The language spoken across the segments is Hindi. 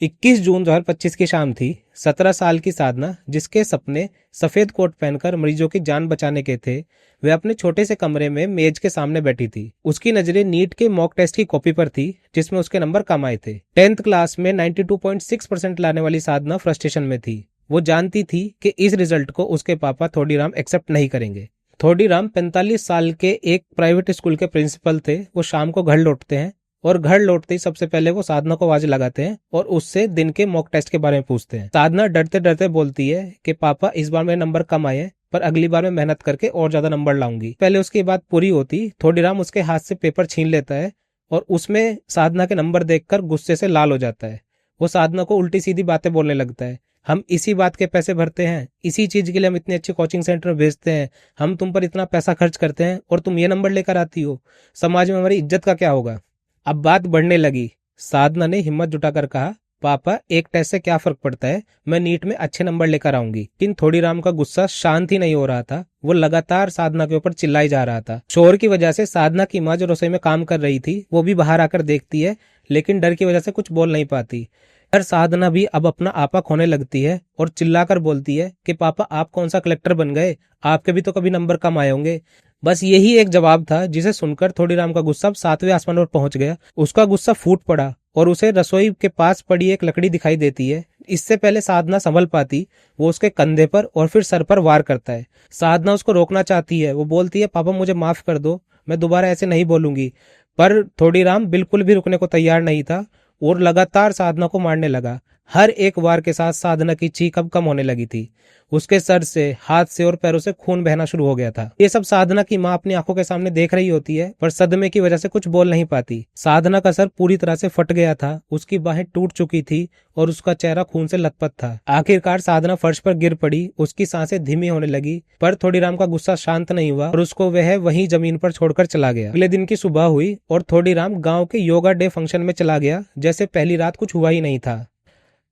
21 जून 2025 की शाम थी। 17 साल की साधना, जिसके सपने सफेद कोट पहनकर मरीजों की जान बचाने के थे, वह अपने छोटे से कमरे में मेज के सामने बैठी थी। उसकी नजरें नीट के मॉक टेस्ट की कॉपी पर थी, जिसमें उसके नंबर कम आए थे। 10th क्लास में 92.6% लाने वाली साधना फ्रस्ट्रेशन में थी। वो जानती थी कि इस रिजल्ट को उसके पापा थोड़ीराम एक्सेप्ट नहीं करेंगे। थोड़ीराम 45 साल के एक प्राइवेट स्कूल के प्रिंसिपल थे। वो शाम को घर लौटते हैं और घर लौटते ही सबसे पहले वो साधना को आवाज लगाते हैं और उससे दिन के मॉक टेस्ट के बारे में पूछते हैं। साधना डरते डरते बोलती है कि पापा, इस बार मेरे नंबर कम आए, पर अगली बार मैं मेहनत करके और ज्यादा नंबर लाऊंगी। पहले उसकी बात पूरी होती, थोड़ीराम उसके हाथ से पेपर छीन लेता है और उसमें साधना के नंबर देखकर गुस्से से लाल हो जाता है। वो साधना को उल्टी सीधी बातें बोलने लगता है। हम इसी बात के पैसे भरते हैं, इसी चीज के लिए हम इतने अच्छे कोचिंग सेंटर में भेजते हैं, हम तुम पर इतना पैसा खर्च करते हैं और तुम ये नंबर लेकर आती हो। समाज में हमारी इज्जत का क्या होगा। अब बात बढ़ने लगी। साधना ने हिम्मत जुटाकर कहा, पापा, एक टेस्ट से क्या फर्क पड़ता है, मैं नीट में अच्छे नंबर लेकर आऊंगी। लेकिन थोड़ीराम का गुस्सा शांत ही नहीं हो रहा था। वो लगातार साधना के ऊपर चिल्लाई जा रहा था। शोर की वजह से साधना की माँ, जो रसोई में काम कर रही थी, वो भी बाहर आकर देखती है, लेकिन डर की वजह से कुछ बोल नहीं पाती। पर साधना भी अब अपना आपा खोने लगती है और चिल्लाकर बोलती है कि पापा, आप कौन सा कलेक्टर बन गए, आपके भी तो कभी नंबर कम आए होंगे। बस यही एक जवाब था, जिसे सुनकर थोड़ीराम का गुस्सा 7वें आसमान पर पहुंच गया। उसका गुस्सा फूट पड़ा और उसे रसोई के पास पड़ी एक लकड़ी दिखाई देती है। इससे पहले साधना संभल पाती, वो उसके कंधे पर और फिर सर पर वार करता है। साधना उसको रोकना चाहती है। वो बोलती है, पापा, मुझे माफ कर दो, मैं दोबारा ऐसे नहीं बोलूंगी। पर थोड़ीराम बिल्कुल भी रुकने को तैयार नहीं था और लगातार साधना को मारने लगा। हर एक वार के साथ साधना की चीख अब कम होने लगी थी। उसके सर से, हाथ से और पैरों से खून बहना शुरू हो गया था। ये सब साधना की माँ अपनी आंखों के सामने देख रही होती है, पर सदमे की वजह से कुछ बोल नहीं पाती। साधना का सर पूरी तरह से फट गया था, उसकी बाहें टूट चुकी थी और उसका चेहरा खून से लथपथ था। आखिरकार साधना फर्श पर गिर पड़ी, उसकी सांसें धीमी होने लगी। पर थोड़ीराम का गुस्सा शांत नहीं हुआ और उसको वह वहीं जमीन पर छोड़कर चला गया। अगले दिन की सुबह हुई और थोड़ीराम गांव के योगा डे फंक्शन में चला गया, जैसे पहली रात कुछ हुआ ही नहीं था।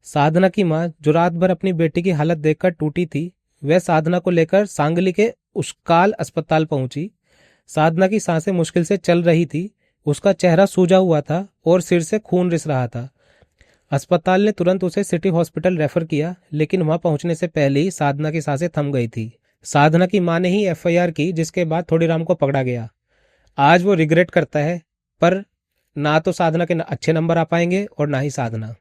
साधना की माँ, जो रात भर अपनी बेटी की हालत देखकर टूटी थी, वह साधना को लेकर सांगली के उस्काल अस्पताल पहुंची। साधना की सांसें मुश्किल से चल रही थी, उसका चेहरा सूजा हुआ था और सिर से खून रिस रहा था। अस्पताल ने तुरंत उसे सिटी हॉस्पिटल रेफर किया, लेकिन वहां पहुंचने से पहले ही साधना की सांसें थम गई थी। साधना की माँ ने ही एफआईआर की, जिसके बाद थोड़ीराम को पकड़ा गया। आज वो रिग्रेट करता है, पर ना तो साधना के अच्छे नंबर आ पाएंगे और ना ही साधना।